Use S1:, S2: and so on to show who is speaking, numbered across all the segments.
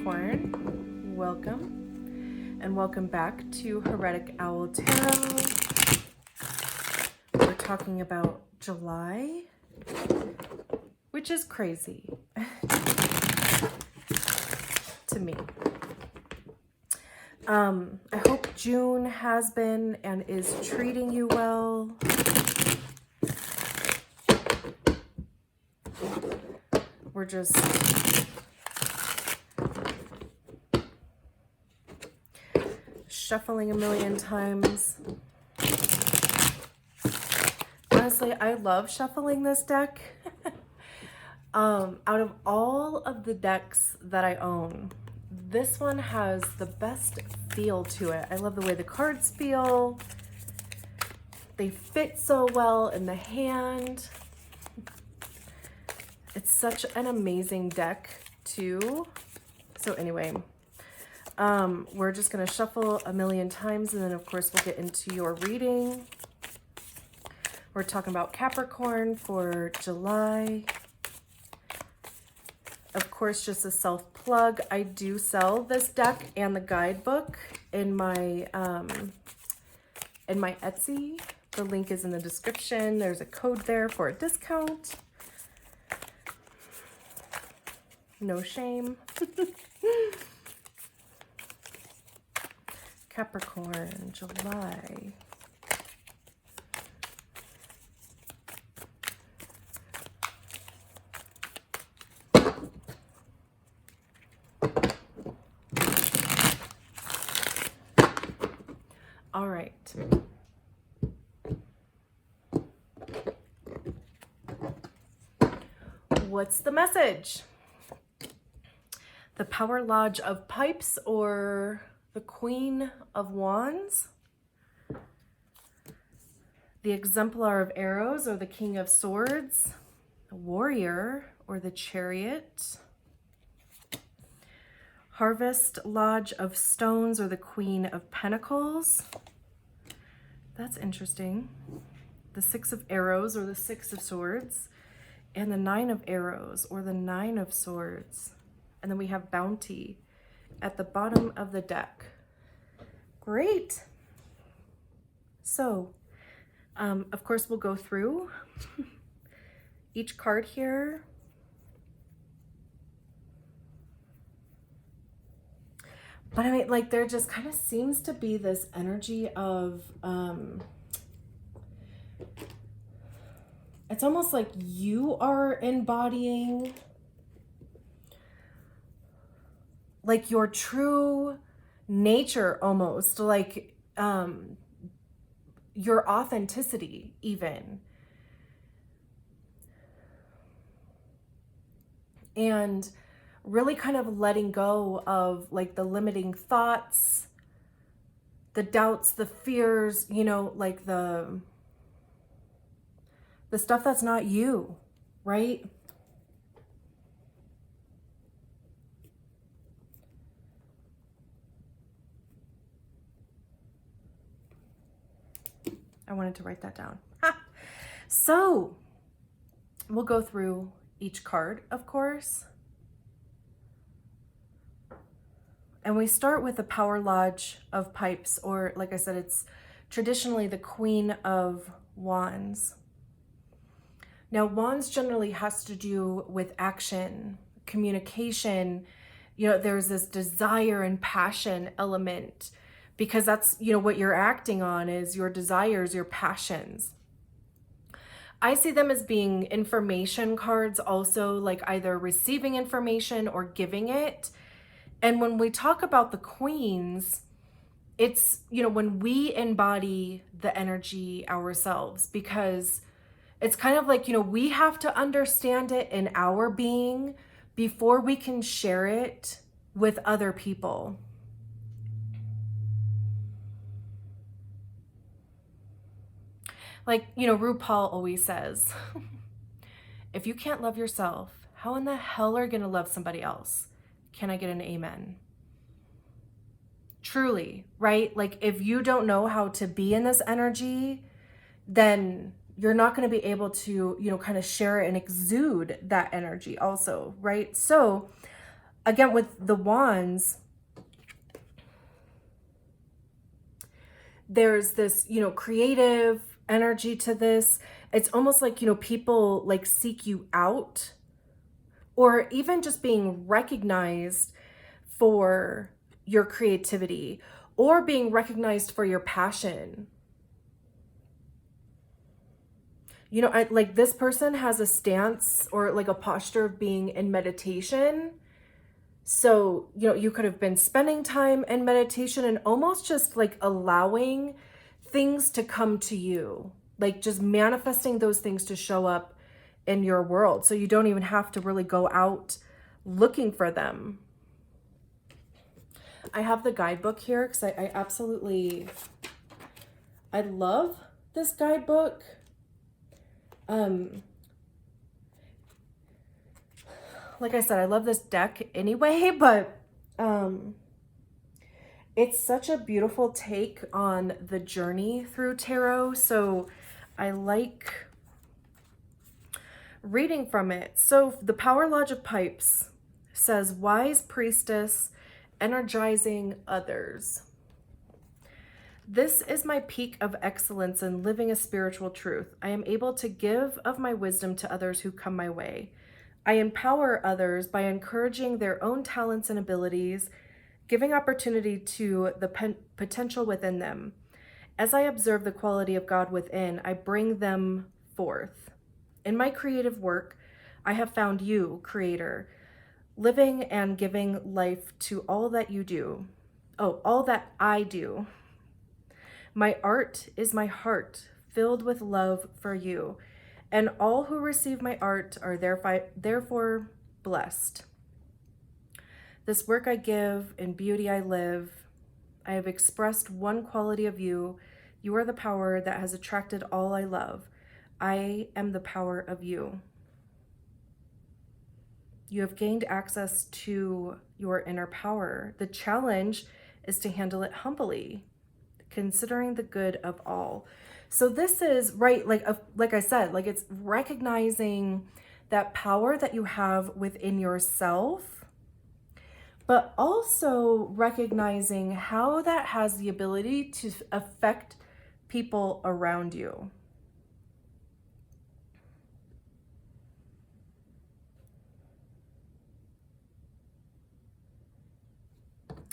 S1: Capricorn, welcome, and welcome back to Heretic Owl Tarot. We're talking about July, which is crazy to me. I hope June has been and is treating you well. We're just shuffling a million times. Honestly, I love shuffling this deck. Out of all of the decks that I own, this one has the best feel to it. I love the way the cards feel. They fit so well in the hand. It's such an amazing deck too. So anyway, we're just going to shuffle a million times, and then of course we'll get into your reading. We're talking about Capricorn for July. Of course, just a self plug, I do sell this deck and the guidebook in my Etsy. The link is in the description. There's a code there for a discount. No shame. Capricorn, July. All right. What's the message? The Power Lodge of Pipes or the Queen of Wands? The Exemplar of Arrows or the King of Swords? The Warrior or the Chariot? Harvest Lodge of Stones or the Queen of Pentacles? That's interesting. The Six of Arrows or the Six of Swords? And the Nine of Arrows or the Nine of Swords? And then we have Bounty at the bottom of the deck. Great. So, of course, we'll go through each card here. But I mean, like, there just kind of seems to be this energy of, it's almost like you are embodying like your true nature, almost like your authenticity even. And really kind of letting go of like the limiting thoughts, the doubts, the fears, you know, like the stuff that's not you, right? I wanted to write that down. So we'll go through each card, of course. And we start with the Power Lodge of Pipes, or like I said, it's traditionally the Queen of Wands. Now, Wands generally has to do with action, communication. You know, there's this desire and passion element, because that's, you know, what you're acting on is your desires, your passions. I see them as being information cards also, like either receiving information or giving it. And when we talk about the queens, it's, you know, when we embody the energy ourselves, because it's kind of like, you know, we have to understand it in our being before we can share it with other people. Like, you know, RuPaul always says, if you can't love yourself, how in the hell are you going to love somebody else? Can I get an amen? Truly, right? Like, if you don't know how to be in this energy, then you're not going to be able to, you know, kind of share it and exude that energy also, right? So again, with the wands, there's this, creative energy to this. It's almost like, people like seek you out, or even just being recognized for your creativity, or being recognized for your passion. Like this person has a stance or like a posture of being in meditation. So, you could have been spending time in meditation and almost just like allowing things to come to you, like just manifesting those things to show up in your world. So you don't even have to really go out looking for them. I have the guidebook here because I love this guidebook. Like I said, I love this deck anyway, but it's such a beautiful take on the journey through tarot. So I like reading from it. So the Power Lodge of Pipes says, wise priestess, energizing others. This is my peak of excellence in living a spiritual truth. I am able to give of my wisdom to others who come my way. I empower others by encouraging their own talents and abilities, giving opportunity to the potential within them. As I observe the quality of God within, I bring them forth. In my creative work, I have found you, Creator, living and giving life to all that you do. Oh, all that I do. My art is my heart, filled with love for you, and all who receive my art are therefore blessed. This work I give, in beauty I live. I have expressed one quality of you. You are the power that has attracted all I love. I am the power of you. You have gained access to your inner power. The challenge is to handle it humbly, considering the good of all. So this is right, like I said, like it's recognizing that power that you have within yourself, but also recognizing how that has the ability to affect people around you.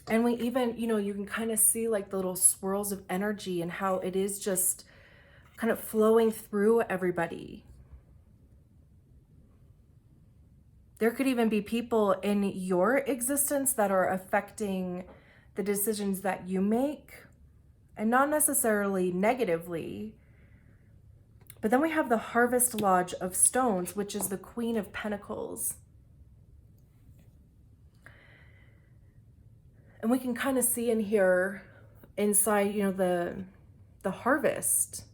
S1: And we even, you can kind of see like the little swirls of energy and how it is just kind of flowing through everybody. There could even be people in your existence that are affecting the decisions that you make, and not necessarily negatively. But then we have the Harvest Lodge of Stones, which is the Queen of Pentacles. And we can kind of see in here inside, the harvest.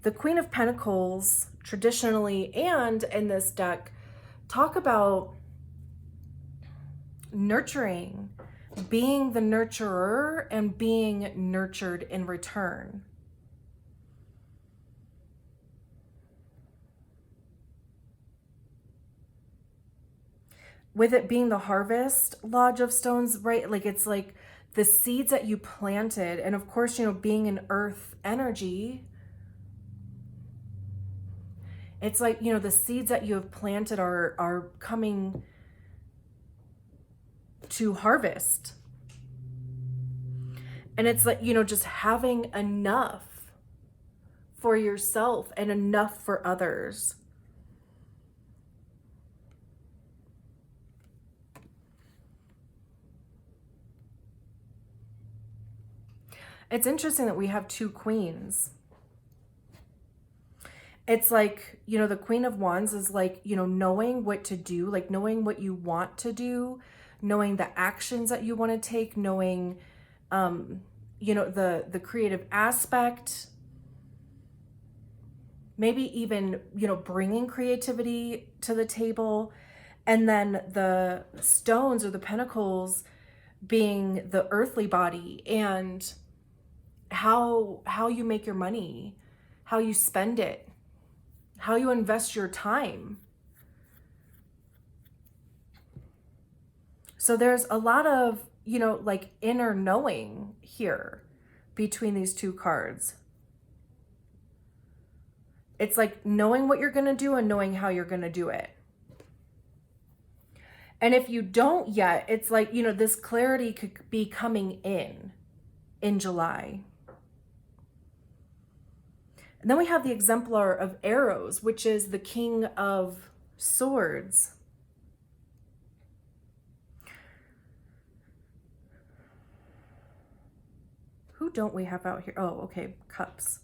S1: The Queen of Pentacles, traditionally and in this deck, talk about nurturing, being the nurturer and being nurtured in return. With it being the Harvest Lodge of Stones, right? Like it's like the seeds that you planted. And of course, being an earth energy, it's like, the seeds that you have planted are coming to harvest. And it's like, just having enough for yourself and enough for others. It's interesting that we have two queens. It's like, the Queen of Wands is like, knowing what to do, like knowing what you want to do, knowing the actions that you want to take, knowing, the creative aspect, maybe even, bringing creativity to the table. And then the stones or the pentacles being the earthly body and how you make your money, how you spend it, how you invest your time. So there's a lot of, you know, like inner knowing here between these two cards. It's like knowing what you're going to do and knowing how you're going to do it. And if you don't yet, it's like, you know, this clarity could be coming in July. And then we have the exemplar of arrows, which is the King of Swords. Who don't we have out here? Oh, okay, Cups.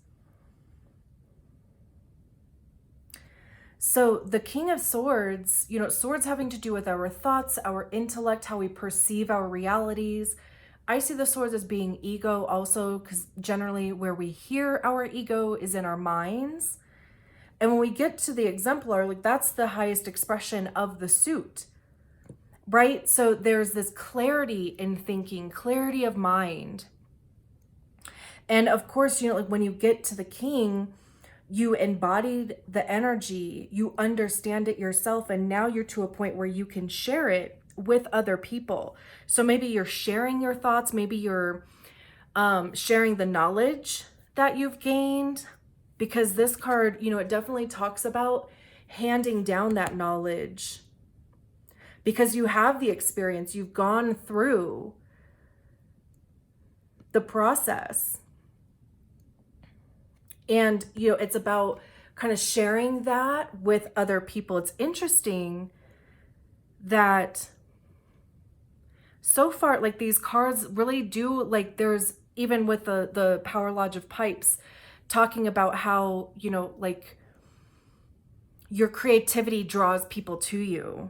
S1: So the King of Swords, you know, swords having to do with our thoughts, our intellect, how we perceive our realities. I see the swords as being ego also, because generally where we hear our ego is in our minds. And when we get to the exemplar, like that's the highest expression of the suit, right? So there's this clarity in thinking, clarity of mind. And of course, you know, like when you get to the King, you embodied the energy, you understand it yourself, and now you're to a point where you can share it with other people. So maybe you're sharing your thoughts, maybe you're sharing the knowledge that you've gained, because this card, you know, it definitely talks about handing down that knowledge because you have the experience, you've gone through the process. And, you know, it's about kind of sharing that with other people. It's interesting that so far, like these cards really do, like there's even with the Power Lodge of Pipes talking about how, you know, like your creativity draws people to you.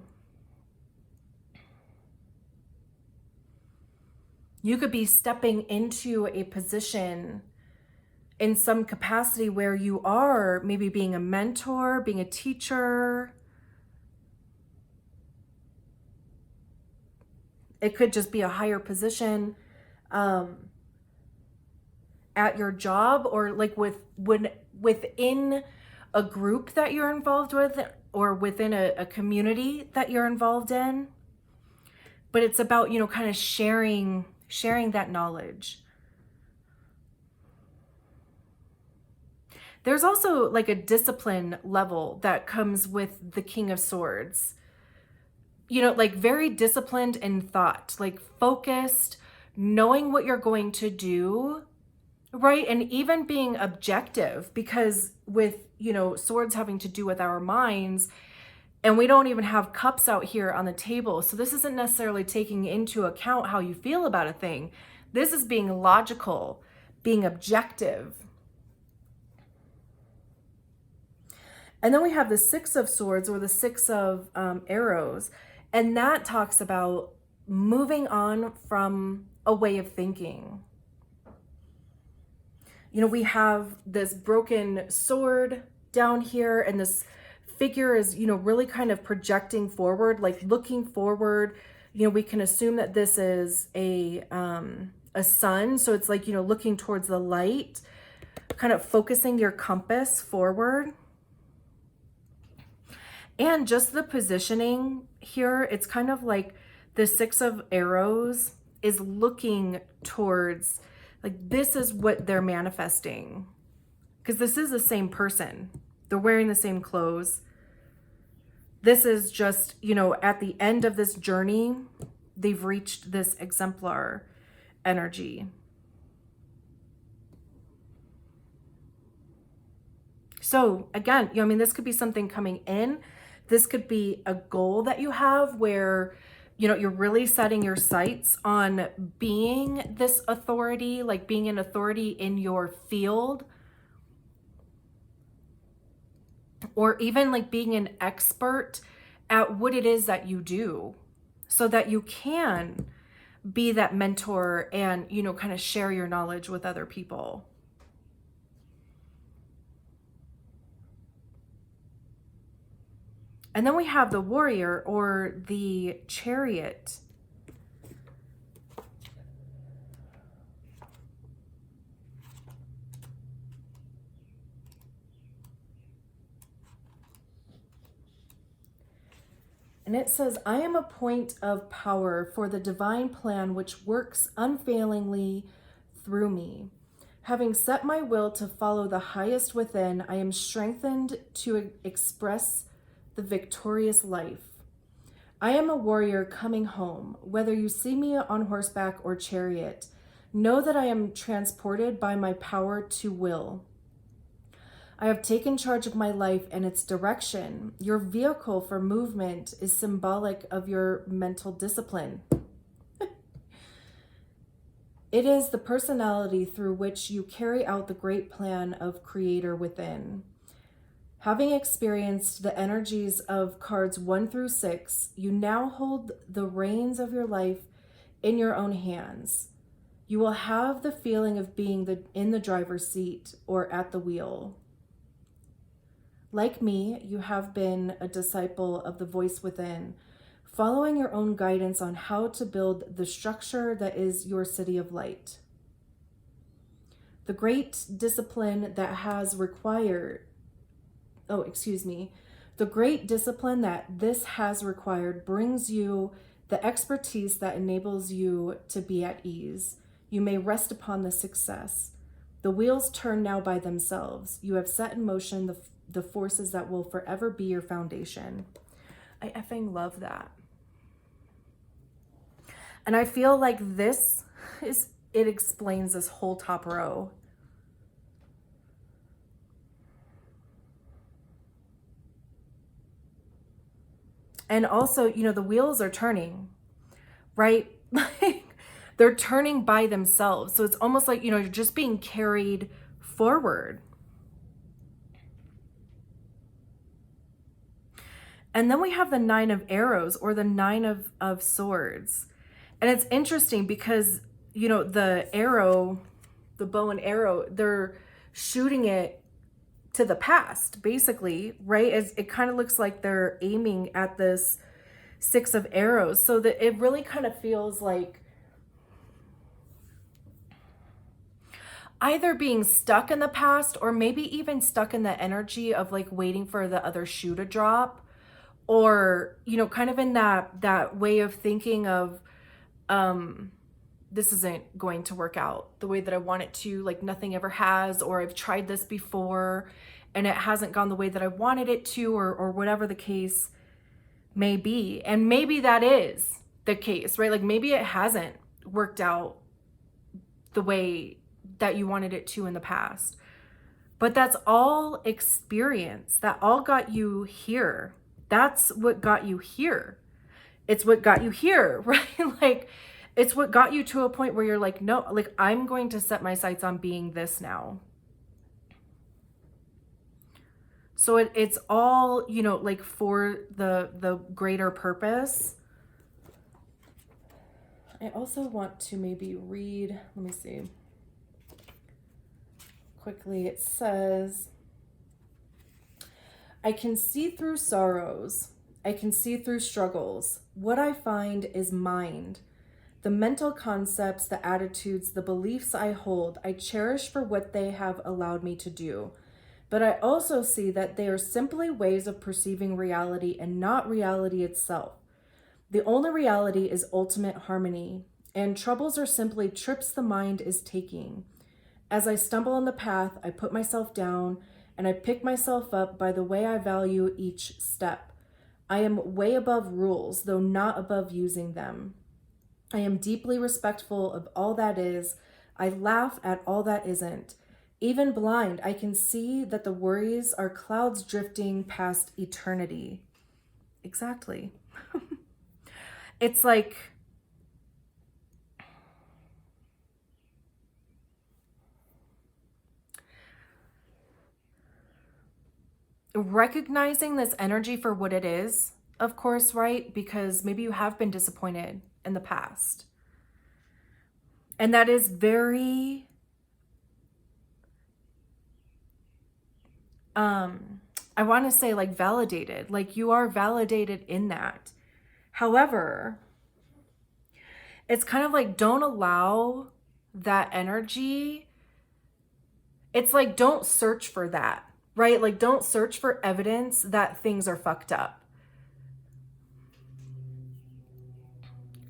S1: You could be stepping into a position in some capacity where you are maybe being a mentor, being a teacher. It could just be a higher position at your job, or like within a group that you're involved with, or within a community that you're involved in. But it's about, you know, kind of sharing that knowledge. There's also like a discipline level that comes with the King of Swords. You know, like very disciplined in thought, like focused, knowing what you're going to do, right? And even being objective, because with, you know, swords having to do with our minds, and we don't even have cups out here on the table. So this isn't necessarily taking into account how you feel about a thing. This is being logical, being objective. And then we have the Six of Swords, or the Six of Arrows. And that talks about moving on from a way of thinking. You know, we have this broken sword down here, and this figure is, you know, really kind of projecting forward, like looking forward. You know, we can assume that this is a sun. So it's like, you know, looking towards the light, kind of focusing your compass forward. And just the positioning here, it's kind of like the Six of Arrows is looking towards, like this is what they're manifesting. Because this is the same person. They're wearing the same clothes. This is just, you know, at the end of this journey, they've reached this exemplar energy. So again, you know, I mean, this could be something coming in. This could be a goal that you have where, you know, you're really setting your sights on being this authority, like being an authority in your field, or even like being an expert at what it is that you do, so that you can be that mentor and, you know, kind of share your knowledge with other people. And then we have the Warrior, or the Chariot. And it says, I am a point of power for the divine plan which works unfailingly through me. Having set my will to follow the highest within, I am strengthened to express the victorious life. I am a warrior coming home. Whether you see me on horseback or chariot, know that I am transported by my power to will. I have taken charge of my life and its direction. Your vehicle for movement is symbolic of your mental discipline. It is the personality through which you carry out the great plan of Creator within. Having experienced the energies of cards 1 through 6, you now hold the reins of your life in your own hands. You will have the feeling of being in the driver's seat or at the wheel. Like me, you have been a disciple of the voice within, following your own guidance on how to build the structure that is your city of light. The great discipline that this has required brings you the expertise that enables you to be at ease. You may rest upon the success. The wheels turn now by themselves. You have set in motion the forces that will forever be your foundation. I effing love that. And I feel like it explains this whole top row. And also, the wheels are turning, right? Like they're turning by themselves. So it's almost like, you're just being carried forward. And then we have the 9 of arrows, or the 9 of swords. And it's interesting because, the arrow, the bow and arrow, they're shooting it to the past, basically, right? It kind of looks like they're aiming at this 6 of arrows. So that it really kind of feels like either being stuck in the past, or maybe even stuck in the energy of like waiting for the other shoe to drop. Or, kind of in that way of thinking of, this isn't going to work out the way that I want it to, like nothing ever has, or I've tried this before and it hasn't gone the way that I wanted it to, or whatever the case may be. And maybe that is the case, right? Like maybe it hasn't worked out the way that you wanted it to in the past, but that's all experience. That all got you here. That's what got you here. It's what got you here, right? Like, it's what got you to a point where you're like, no, like I'm going to set my sights on being this now. So it's all, like for the greater purpose. I also want to maybe read, let me see. Quickly, it says, I can see through sorrows. I can see through struggles. What I find is mind. The mental concepts, the attitudes, the beliefs I hold, I cherish for what they have allowed me to do. But I also see that they are simply ways of perceiving reality and not reality itself. The only reality is ultimate harmony, and troubles are simply trips the mind is taking. As I stumble on the path, I put myself down, and I pick myself up by the way I value each step. I am way above rules, though not above using them. I am deeply respectful of all that is. I laugh at all that isn't. Even blind, I can see that the worries are clouds drifting past eternity. Exactly. It's like, recognizing this energy for what it is, of course, right? Because maybe you have been disappointed in the past. And that is very, I want to say like validated, like you are validated in that. However, it's kind of like, don't allow that energy. It's like, don't search for that, right? Like, don't search for evidence that things are fucked up.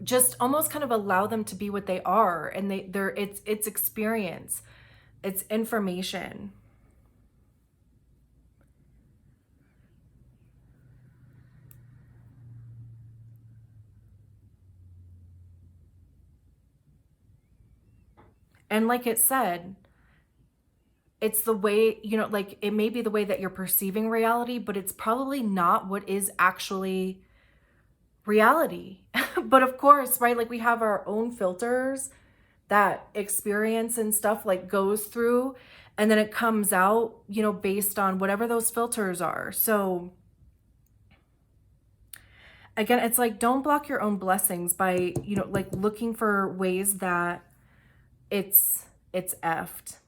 S1: just almost kind of allow them to be what they are. And it's experience, it's information. And like it said, it's the way, you know, like it may be the way that you're perceiving reality, but it's probably not what is actually reality. But of course, right, like we have our own filters that experience and stuff like goes through, and then it comes out, you know, based on whatever those filters are. So again, it's like, don't block your own blessings by, you know, like looking for ways that it's effed.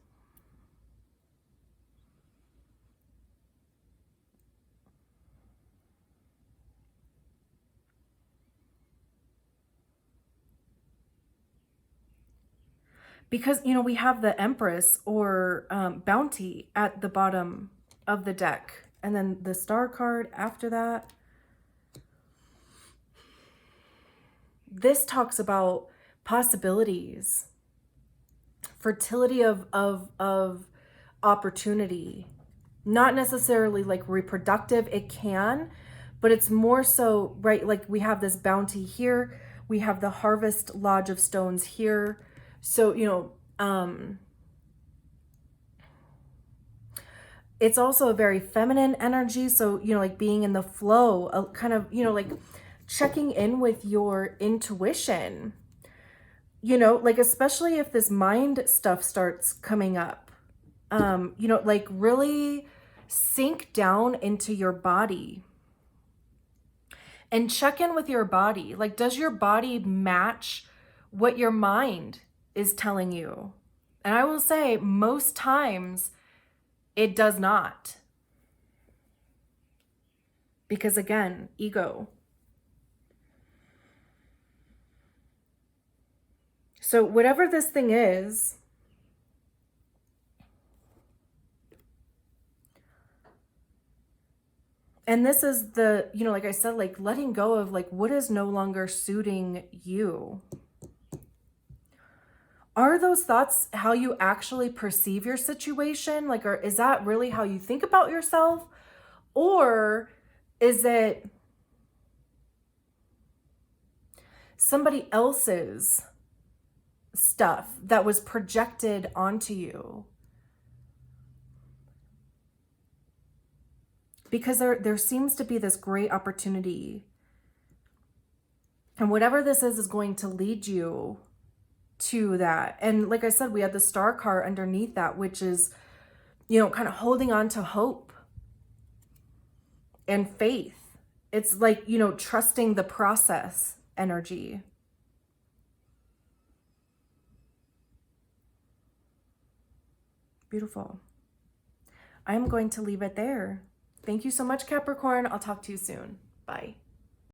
S1: Because, you know, we have the Empress or Bounty at the bottom of the deck. And then the Star card after that. This talks about possibilities, fertility of opportunity. Not necessarily like reproductive, it can, but it's more so, right, like we have this Bounty here. We have the Harvest Lodge of Stones here. So, you know, it's also a very feminine energy. So, you know, like being in the flow, kind of, you know, like checking in with your intuition, you know, like especially if this mind stuff starts coming up, you know, like really sink down into your body and check in with your body. Like, does your body match what your mind is telling you? And I will say most times it does not. Because again, ego. So whatever this thing is, and this is the, you know, like I said, like letting go of like what is no longer suiting you. Are those thoughts how you actually perceive your situation? Like, or is that really how you think about yourself? Or is it somebody else's stuff that was projected onto you? Because there seems to be this great opportunity. And whatever this is going to lead you to that. And like I said, we had the Star card underneath that, which is, you know, kind of holding on to hope and faith. It's like, you know, trusting the process energy. Beautiful. I'm going to leave it there. Thank you so much, Capricorn. I'll talk to you soon. Bye.